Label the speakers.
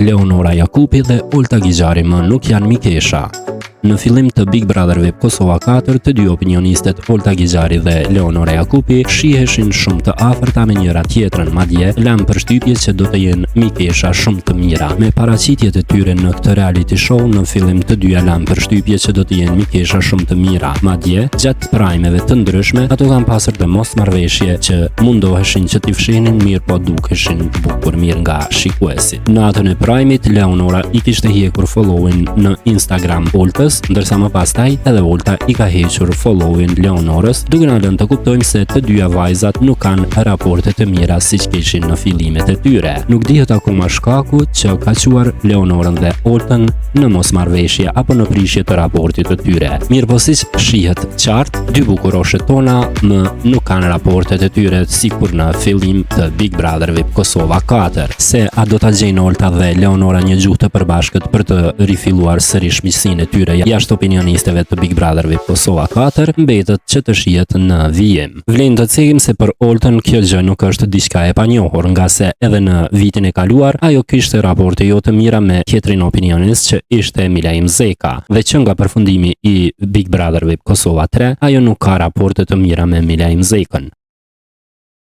Speaker 1: Leonora Jakupi dhe Olta Gixhari më nuk janë mikesha. Në fillim të Big Brother VIP Kosova 4, të dy opinionistet Olta Gixhari dhe Leonora Jakupi shiheshin shumë të afërta me njëra tjetrën, madje lanë përshtypje që do të jenë mikesha shumë të mira. Me paraqitjet e tyre në këtë reality show, në fillim të dyja lanë përshtypje që do të jenë mikesha shumë të mira. Madje, gjatë prajmeve të ndryshme, ato kanë pasur të mosmarrëveshje që mundoheshin që t'i fshinin mirë, po dukeshin të bukur mirë nga shikuesit. Në natën e prajmit, Leonora i kishte hekur followin në Instagram Oltës, ndërsa më pastaj edhe Olta i ka hequr followin Leonorës, duke na lënë të kuptojmë se të dyja vajzat nuk kanë raporte të mira siç kishin në fillimet e tyre. Nuk dihet akoma shkaku që ka quar Leonorën dhe Oltën në mosmarrëveshje apo në prishje të raportit të tyre. Mirë po siç shihet qartë, dy bukuroshet tona nuk kanë raportet e tyre sikur në fillim të Big Brother VIP Kosova 4. Se a do ta gjejnë Olta dhe Leonora një gjuhë të përbashkët për të rifilluar sërish miqësinë e tyre jashtë opinionistëve të Big Brother VIP Kosova 4, mbetet që të shihet në vijim. Vlen të cekim se për Oltën kjo gjë nuk është diçka e panjohur, nga se edhe në vitin e kaluar ajo kishte raporte jo të mira me tjetrin opinionist që ishte Milaim Zeka, dhe që nga përfundimi i Big Brother VIP Kosova 3, ajo nuk ka raporte të mira me Milaim Zekën.